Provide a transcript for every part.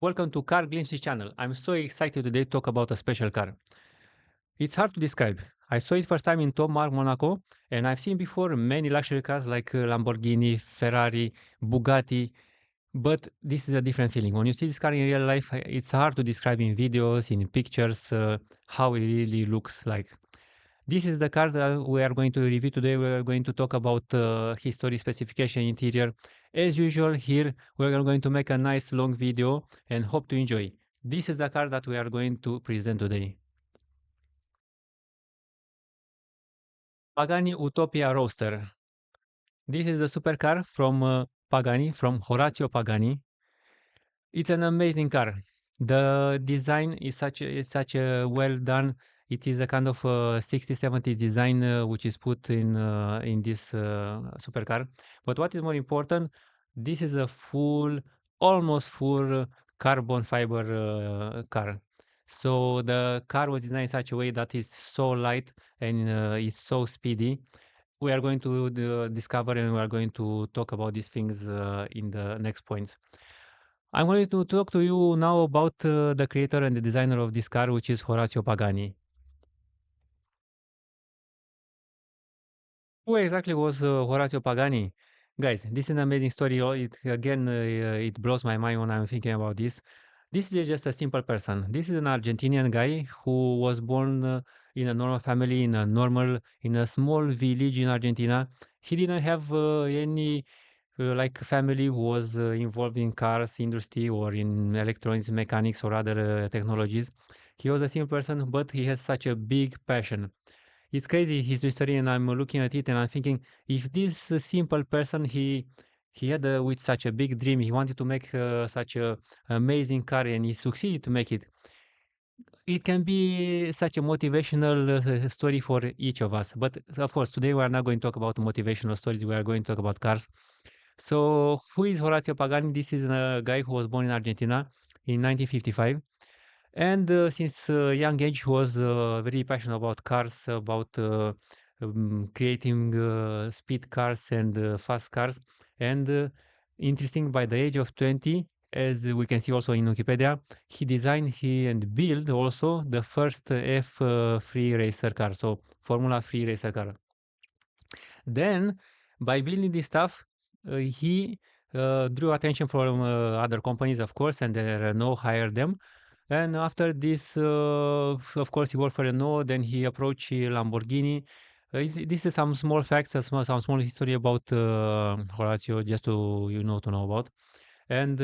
Welcome to Car Glimpses channel. I'm so excited today to talk about a special car. It's hard to describe. I saw it first time in Top Mark Monaco, and I've seen before many luxury cars like Lamborghini, Ferrari, Bugatti, but this is a different feeling. When you see this car in real life, it's hard to describe in videos, in pictures, how it really looks like. This is the car that we are going to review today. We are going to talk about history, specification, interior. As usual, here we are going to make a nice long video and hope to enjoy. This is the car that we are going to present today. Pagani Utopia Roadster. This is the supercar from Pagani, from Horacio Pagani. It's an amazing car. The design is such a well done. It is a kind of 60s, 70s design which is put in this supercar. But what is more important, this is a full, almost full carbon fiber car. So the car was designed in such a way that it's so light and it's so speedy. We are going to discover and we are going to talk about these things in the next points. I'm going to talk to you now about the creator and the designer of this car, which is Horacio Pagani. Who exactly was Horacio Pagani? Guys, this is an amazing story. It blows my mind when I'm thinking about this. This is just a simple person. This is an Argentinian guy who was born in a normal family, in a small village in Argentina. He didn't have any like family who was involved in cars industry or in electronics, mechanics, or other technologies. He was a simple person, but he has such a big passion. It's crazy his history, and I'm looking at it and I'm thinking, if this simple person he had with such a big dream, he wanted to make such a amazing car, and he succeeded to make it. It can be such a motivational story for each of us. But of course, today we are not going to talk about motivational stories. We are going to talk about cars. So, who is Horacio Pagani? This is a guy who was born in Argentina in 1955. And since young age, he was very passionate about cars, about creating speed cars and fast cars. And interesting, by the age of 20, as we can see also in Wikipedia, he designed he and built also the first F3 racer car, so Formula 3 racer car. Then, by building this stuff, he drew attention from other companies, of course, and Renault hired them. And after this, of course, he worked for Renault. Then he approached Lamborghini. This is some small facts, some small history about Horacio, just to to know about. And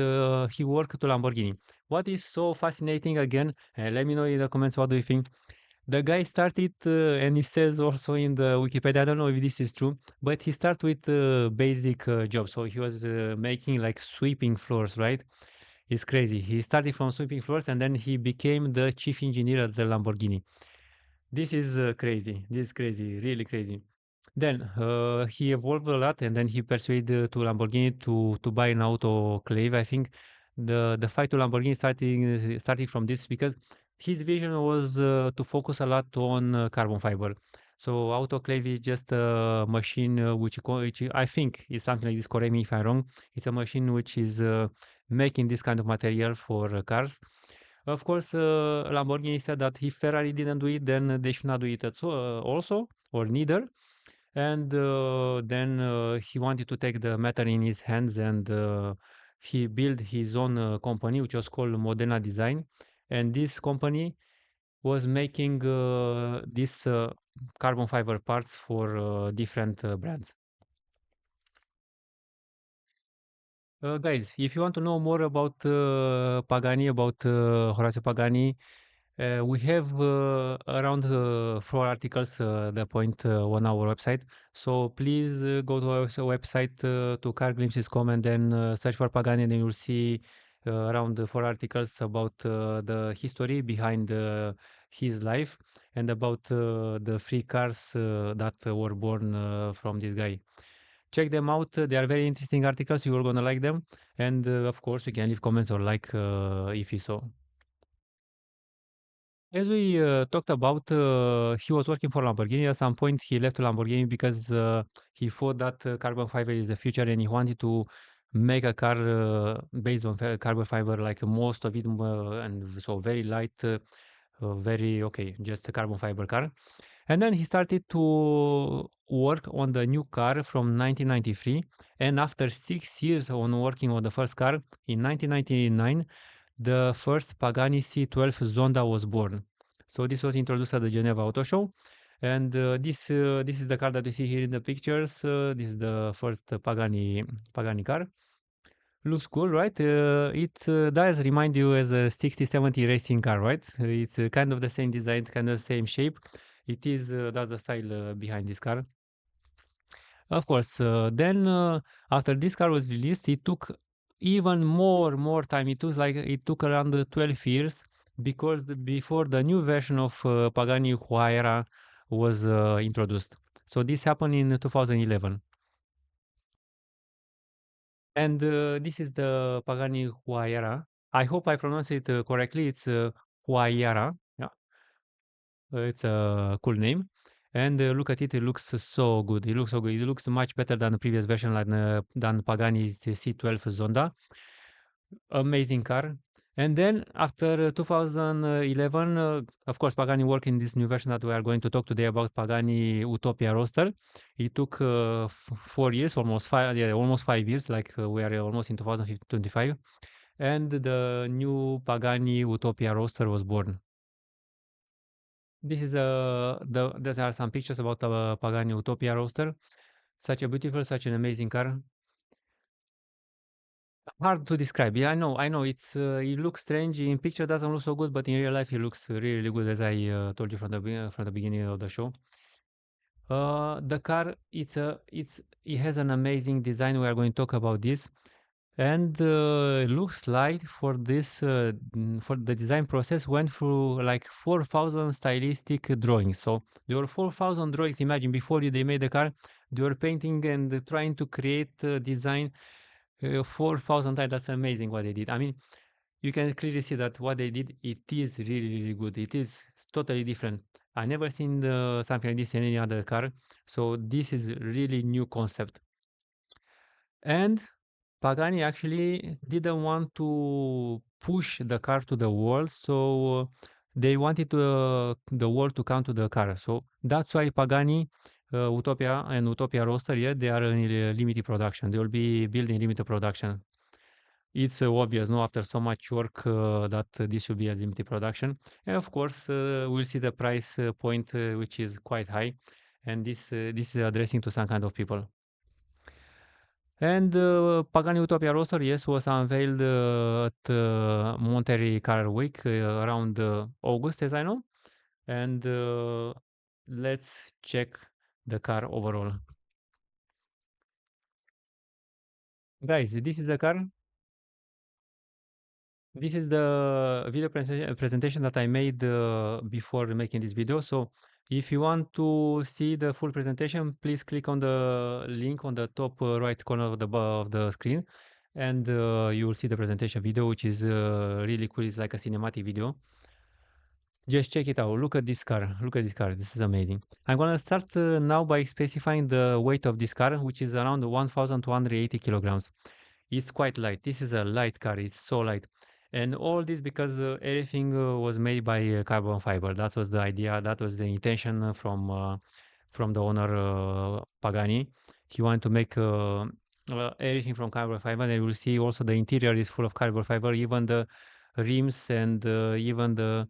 he worked to Lamborghini. What is so fascinating again? Let me know in the comments what do you think. The guy started, and he says also in the Wikipedia, I don't know if this is true, but he started with basic jobs. So he was making like sweeping floors, right? It's crazy. He started from sweeping floors and then he became the chief engineer at the Lamborghini. This is crazy. This is crazy, really crazy. Then he evolved a lot, and then he persuaded to Lamborghini to buy an autoclave. I think the fight to Lamborghini starting from this because his vision was to focus a lot on carbon fiber. So autoclave is just a machine which I think is something like this. Correct me if I'm wrong. It's a machine which is making this kind of material for cars. Of course, Lamborghini said that if Ferrari didn't do it, then they should not do it also, or neither. And then he wanted to take the matter in his hands, and he built his own company, which was called Modena Design. And this company was making these carbon fiber parts for different brands. Guys, if you want to know more about Pagani, about Horacio Pagani, we have around 4 articles that point on our website. So please go to our website to carglimpses.com and then search for Pagani, and then you'll see around 4 articles about the history behind his life and about the free cars that were born from this guy. Check them out. They are very interesting articles. You are gonna like them. And of course, you can leave comments or like if you saw. As we talked about, he was working for Lamborghini. At some point, he left Lamborghini because he thought that carbon fiber is the future, and he wanted to make a car based on carbon fiber, like most of it, and so very light, very okay, just a carbon fiber car. And then he started to work on the new car from 1993. And after 6 years on working on the first car, in 1999, the first Pagani C12 Zonda was born. So this was introduced at the Geneva Auto Show. And this is the car that you see here in the pictures. This is the first Pagani car. Looks cool, right? It does remind you as a 60, 70 racing car, right? It's kind of the same design, kind of the same shape. It is, that's the style behind this car. Of course, then after this car was released, it took even more time. It took around 12 years because before the new version of Pagani Huayra was introduced. So this happened in 2011. And this is the Pagani Huayra. I hope I pronounce it correctly. It's Huayra. Yeah, it's a cool name. And look at it. It looks so good. It looks so good. It looks much better than the previous version, like than Pagani's C12 Zonda. Amazing car. And then after 2011, of course, Pagani worked in this new version that we are going to talk today about, Pagani Utopia Roadster. It took 4 years, almost five, yeah, almost 5 years. Like we are almost in 2025, and the new Pagani Utopia Roadster was born. This is there are some pictures about the Pagani Utopia Roadster. Such a beautiful, such an amazing car. Hard to describe. Yeah, I know. It looks strange in picture, doesn't look so good, but in real life, it looks really, really good, as I told you from the beginning of the show. The car, it has an amazing design. We are going to talk about this. And looks like for the design process went through like 4,000 stylistic drawings. So there were 4,000 drawings. Imagine before they made the car, they were painting and trying to create design 4,000 times. That's amazing what they did. I mean, you can clearly see that what they did, it is really, really good. It is totally different. I never seen something like this in any other car. So this is really new concept. And Pagani actually didn't want to push the car to the world, so they wanted the world to come to the car. So that's why Pagani, Utopia and Utopia Roadster, yeah, they are in limited production. They will be built in limited production. It's obvious, no, after so much work that this should be a limited production. And of course, we'll see the price point, which is quite high, and this is addressing to some kind of people. And Pagani Utopia Roadster, yes, was unveiled at Monterey Car Week around August, as I know. And let's check the car overall. Guys, this is the car. This is the video presentation that I made before making this video. So if you want to see the full presentation, please click on the link on the top right corner of the screen, and you will see the presentation video, which is really cool. It's like a cinematic video. Just check it out. Look at this car. Look at this car. This is amazing. I'm gonna start now by specifying the weight of this car, which is around 1,280 kilograms. It's quite light. This is a light car. It's so light. And all this because everything was made by carbon fiber. That was the idea. That was the intention from the owner Pagani. He wanted to make everything from carbon fiber. And you will see also the interior is full of carbon fiber. Even the rims and even the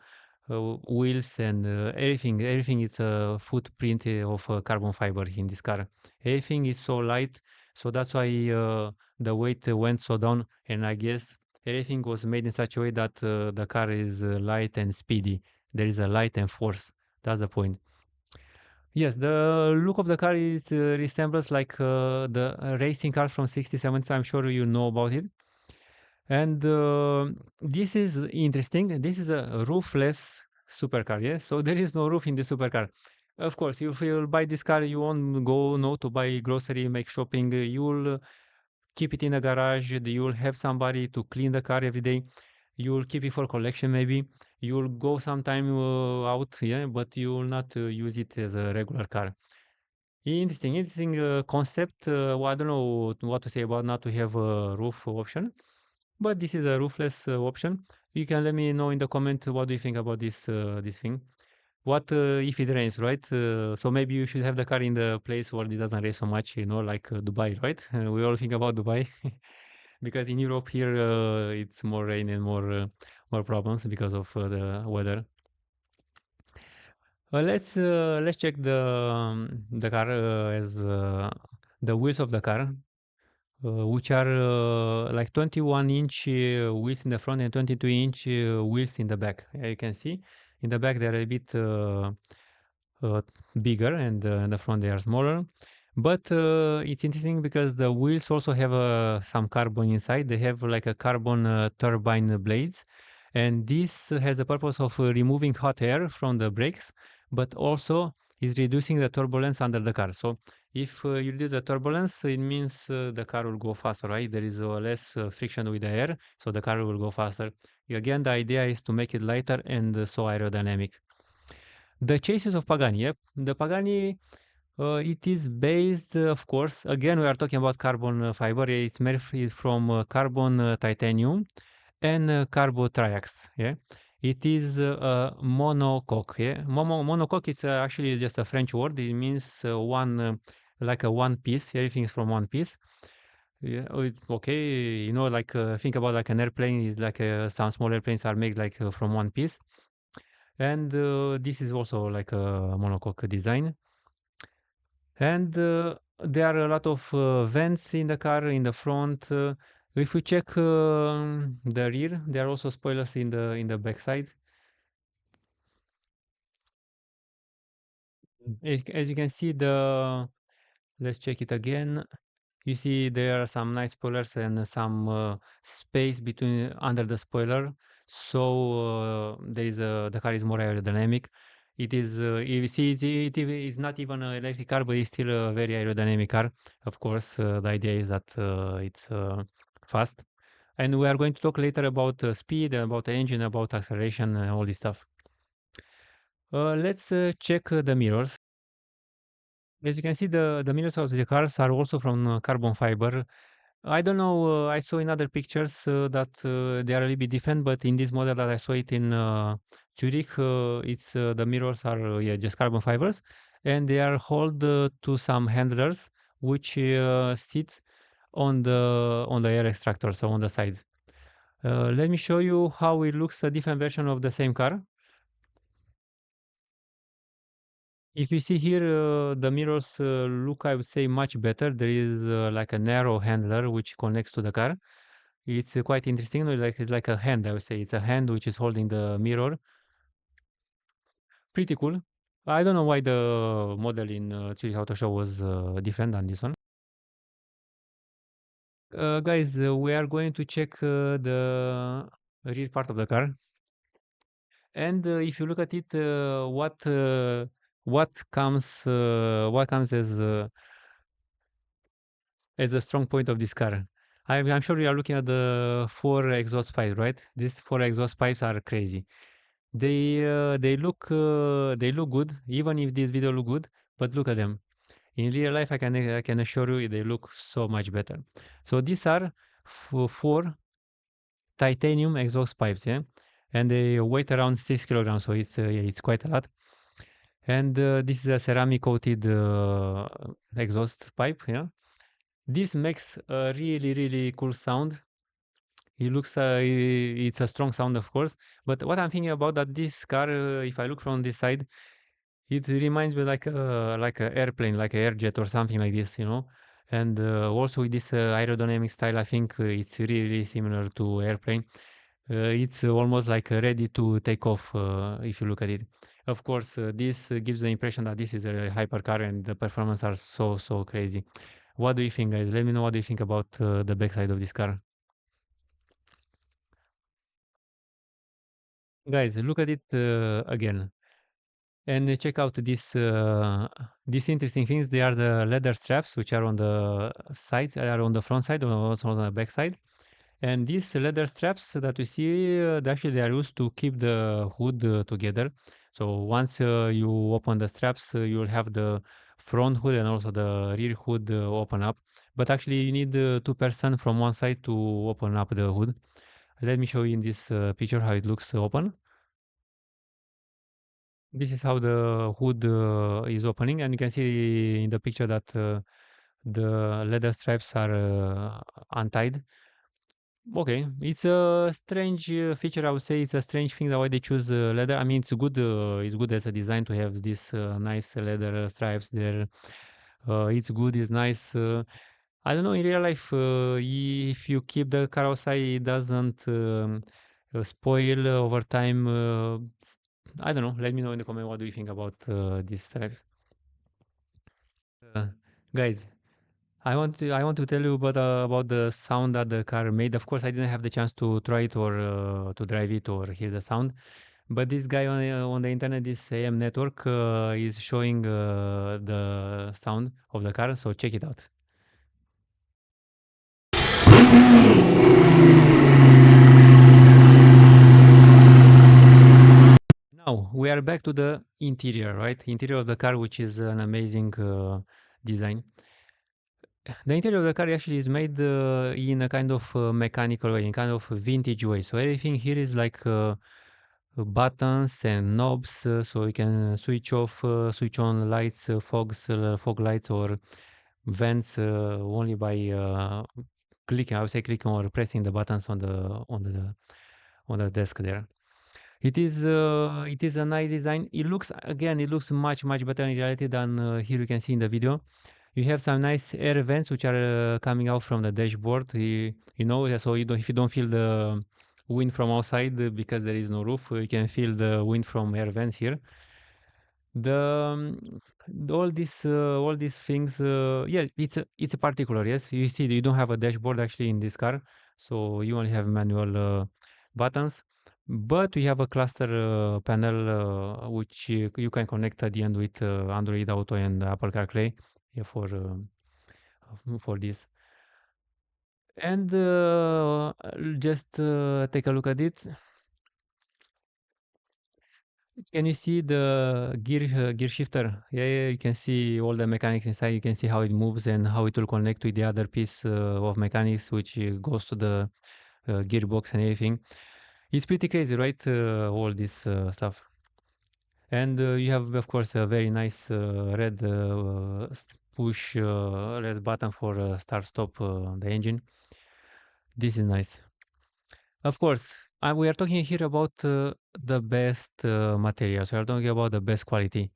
wheels and everything is a footprint of carbon fiber in this car. Everything is so light, so that's why the weight went so down. And I guess everything was made in such a way that the car is light and speedy. There is a light and force. That's the point. Yes, the look of the car is resembles like the racing car from 67. I'm sure you know about it. And this is interesting. This is a roofless supercar, yes? So there is no roof in the supercar. Of course, if you buy this car, you won't go no to buy grocery, make shopping. You'll keep it in a garage. You'll have somebody to clean the car every day. You'll keep it for collection maybe. You'll go sometime out, yeah, but you will not use it as a regular car. Interesting concept. Well, I don't know what to say about not to have a roof option, but this is a roofless option. You can let me know in the comment what do you think about this thing. What if it rains, right? So maybe you should have the car in the place where it doesn't rain so much, like Dubai, right? We all think about Dubai because in Europe here it's more rain and more problems because of the weather. Let's check the car as the wheels of the car, which are like 21-inch wheels in the front and 22-inch wheels in the back. You can see in the back they're a bit uh, bigger, and in the front they are smaller. But it's interesting because the wheels also have some carbon inside. They have like a carbon turbine blades, and this has the purpose of removing hot air from the brakes, but also is reducing the turbulence under the car. So if you reduce the turbulence, it means the car will go faster, right? There is less friction with the air, so the car will go faster. Again, the idea is to make it lighter and so aerodynamic. The chassis of Pagani, yep. The Pagani, it is based, of course, again, we are talking about carbon fiber. It's made from carbon titanium and carbo triax, yeah. It is a monocoque, yeah. Monocoque is actually just a French word. It means like a one piece. Everything is from one piece. Yeah, okay, like think about like an airplane is like some small airplanes are made like from one piece. And this is also like a monocoque design. And there are a lot of vents in the car in the front. If we check the rear, there are also spoilers in the backside. As you can see, let's check it again. You see there are some nice spoilers and some space between under the spoiler, so the car is more aerodynamic. It is you see it is not even an electric car, but it's still a very aerodynamic car. Of course, the idea is that it's fast, and we are going to talk later about speed, about the engine, about acceleration, and all this stuff. Let's check the mirrors. As you can see, the mirrors of the cars are also from carbon fiber. I don't know. I saw in other pictures that they are a little bit different, but in this model that I saw it in Zurich, it's the mirrors are yeah, just carbon fibers, and they are held to some handlers which sit on the air extractor, so on the sides. Let me show you how it looks a different version of the same car. If you see here, the mirrors look, I would say, much better. There is like a narrow handler which connects to the car. It's quite interesting. No, like it's like a hand, I would say. It's a hand which is holding the mirror. Pretty cool. I don't know why the model in Zurich Auto Show was different than this one. Guys, we are going to check the rear part of the car. And if you look at it, what comes as a strong point of this car? I'm sure you are looking at the four exhaust pipes, right? These four exhaust pipes are crazy. They look good, even if this video look good. But look at them. In real life, I can assure you they look so much better. So these are four titanium exhaust pipes, yeah, and they weight around 6 kilograms. So it's quite a lot. And this is a ceramic coated exhaust pipe, yeah. This makes a really really cool sound. It's a strong sound, of course. But what I'm thinking about that this car, if I look from this side, it reminds me like a airplane, like a air jet or something like this. And also with this aerodynamic style, I think it's really, really similar to airplane. It's almost like ready to take off if you look at it. Of course, this gives the impression that this is a hypercar and the performance are so, so crazy. What do you think, guys? Let me know what do you think about the backside of this car. Guys, look at it again. And check out these interesting things. They are the leather straps, which are on the sides, are on the front side, and also on the back side. And these leather straps that we see, actually they are used to keep the hood together. So once you open the straps, you will have the front hood and also the rear hood open up. But actually, you need two person from one side to open up the hood. Let me show you in this picture how it looks open. This is how the hood is opening, and you can see in the picture that the leather stripes are untied. Okay, it's a strange feature. I would say it's a strange thing that why they choose leather. I mean, it's good. It's good as a design to have this nice leather stripes there. It's good. It's nice. I don't know. In real life, if you keep the car outside, it doesn't spoil over time. I don't know. Let me know in the comment what do you think about these stripes, uh, guys. I want to tell you about the sound that the car made. Of course, I didn't have the chance to try it or to drive it or hear the sound. But this guy on the internet, this AM network, is showing the sound of the car. So check it out. Now we are back to the interior, right? Interior of the car, which is an amazing design. The interior of the car actually is made in a kind of mechanical way, in kind of vintage way. So everything here is like buttons and knobs, so you can switch off, switch on lights, fog lights or vents only by clicking. I would say clicking or pressing the buttons on the desk there. It is a nice design. It looks much better in reality than here you can see in the video. You have some nice air vents which are coming out from the dashboard. So if you don't feel the wind from outside because there is no roof, you can feel the wind from air vents here. The all these things, yeah, it's a particular. Yes, you see, you don't have a dashboard actually in this car, so you only have manual buttons. But we have a cluster panel which you can connect at the end with Android Auto and Apple CarPlay, yeah, for this. And just take a look at it. Can you see the gear shifter? Yeah, you can see all the mechanics inside. You can see how it moves and how it will connect with the other piece of mechanics, which goes to the gearbox and everything. It's pretty crazy, right? All this stuff. And you have, of course, a very nice red push red button for start stop the engine. This is nice. Of course, we are talking here about the best materials. We are talking about the best quality.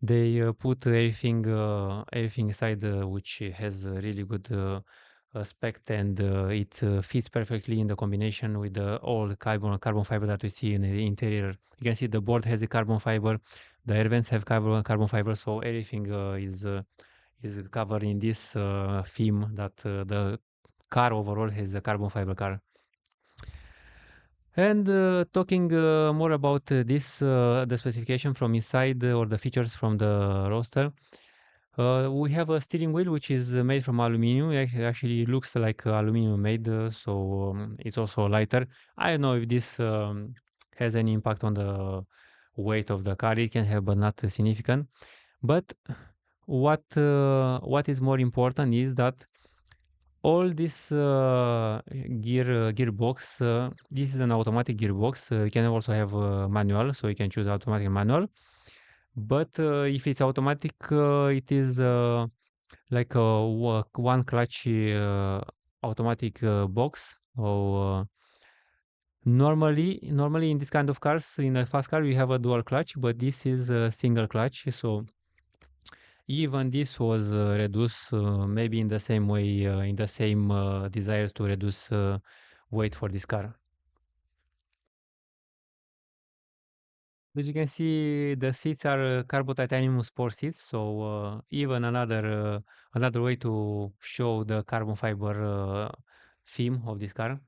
They put everything inside, which has a really good aspect, and it fits perfectly in the combination with the all carbon fiber that we see in the interior. You can see the board has a carbon fiber, the air vents have carbon fiber, so everything is covered in this theme that the car overall has a carbon fiber car. And talking more about the specification from inside or the features from the roadster, we have a steering wheel which is made from aluminum. It actually looks like aluminum made, so it's also lighter. I don't know if this has any impact on the weight of the car. It can have, but not significant. But what is more important is that all this gearbox, this is an automatic gearbox. You can also have manual, so you can choose automatic and manual. But if it's automatic, it is like a one clutch automatic box. Or normally in this kind of cars, in a fast car, we have a dual clutch, but this is a single clutch. So even this was reduced, maybe in the same way, in the same desire to reduce weight for this car. As you can see, the seats are carbon titanium sport seats, so even another way to show the carbon fiber theme of this car.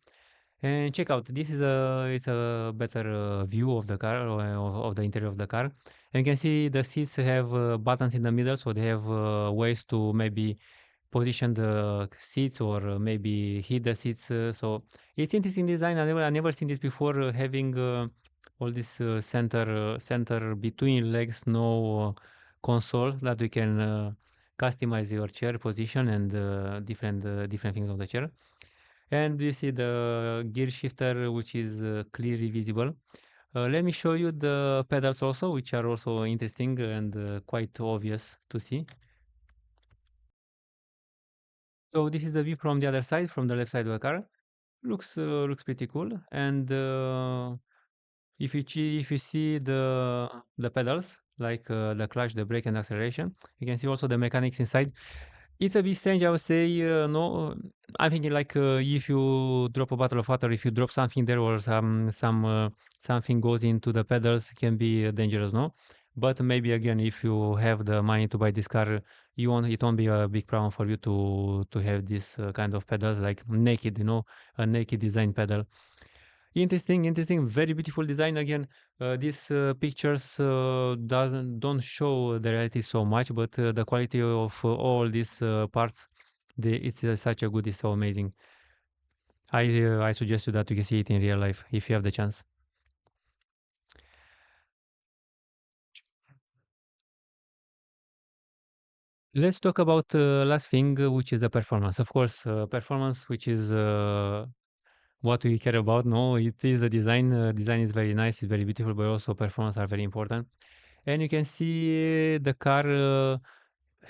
And check out, this is a better view of the car, of the interior of the car. And you can see the seats have buttons in the middle, so they have ways to maybe position the seats or maybe heat the seats. So it's interesting design. I never seen this before. Having all this center between legs, no console that you can customize your chair position and different things of the chair. And you see the gear shifter, which is clearly visible. Let me show you the pedals also, which are also interesting and quite obvious to see. So this is the view from the other side, from the left side of the car. Looks pretty cool. And if you see the pedals, like the clutch, the brake, and acceleration, you can see also the mechanics inside. It's a bit strange, I would say. No, I'm thinking like if you drop a bottle of water, if you drop something there or something goes into the pedals, it can be dangerous, no? But maybe again, if you have the money to buy this car, it won't be a big problem for you to have this kind of pedals like naked, a naked design pedal. Interesting, very beautiful design. Again, these pictures don't show the reality so much, but the quality of all these parts, it's such a good, it's so amazing. I suggest you that you can see it in real life if you have the chance. Let's talk about last thing, which is the performance. Of course, performance, which is what we care about. No, it is the design. Design is very nice, it's very beautiful, but also performance are very important. And you can see the car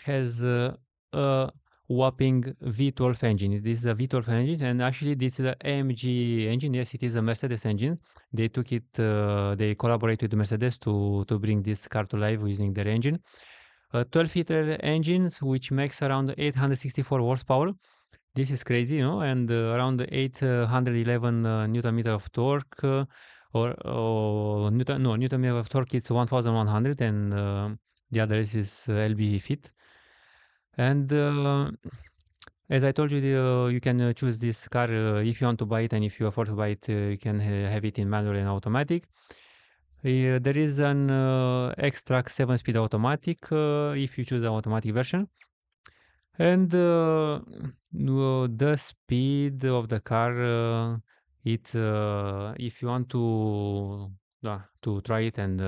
has a whopping V12 engine. This is a V12 engine, and actually this is a AMG engine. Yes, it is a Mercedes engine. They took it. They collaborated with Mercedes to bring this car to life using their engine. A 12-liter engine, which makes around 864 horsepower. This is crazy, and around 811 newton meter of torque, or newton meter of torque. It's 1,100, and the other is lb feet. And as I told you, you can choose this car if you want to buy it, and if you afford to buy it, you can have it in manual and automatic. There is an extra 7-speed automatic if you choose the automatic version. And the speed of the car, if you want to try it and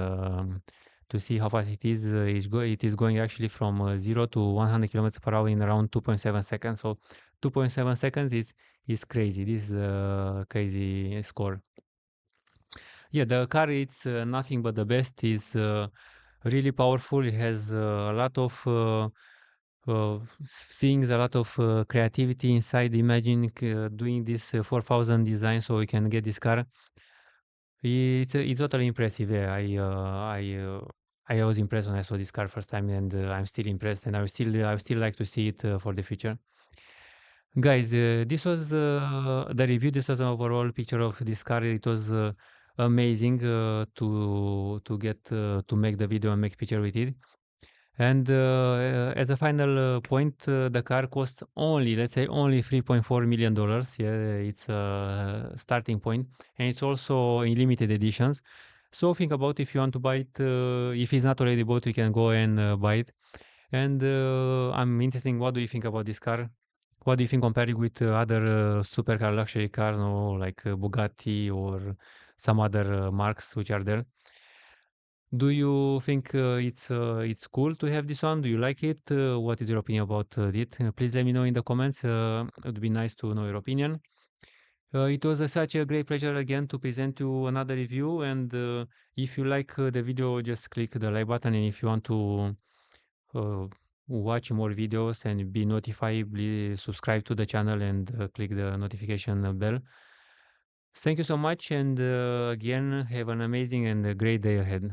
to see how fast it is, it is going actually from 0 to 100 kilometers per hour in around 2.7 seconds. So 2.7 seconds is crazy. This is a crazy score. Yeah, the car, it's nothing but the best. It's really powerful. It has a lot of things, a lot of creativity inside. Imagine doing this 4,000 design so we can get this car. It's totally impressive. Yeah, I was impressed when I saw this car first time, and I'm still impressed, and I still like to see it for the future. Guys, this was the review. This was an overall picture of this car. It was amazing to get to make the video and make picture with it. And as a final point, the car costs only, let's say, only $3.4 million. Yeah, it's a starting point, and it's also in limited editions. So think about if you want to buy it. If it's not already bought, you can go and buy it. And I'm interested in what do you think about this car? What do you think comparing with other supercar luxury cars, no, like Bugatti or some other marks which are there? Do you think it's cool to have this one? Do you like it? What is your opinion about it? Please let me know in the comments. It would be nice to know your opinion. It was such a great pleasure again to present you another review. And if you like the video, just click the like button. And if you want to uh, watch more videos and be notified, please subscribe to the channel and click the notification bell. Thank you so much. And again, have an amazing and a great day ahead.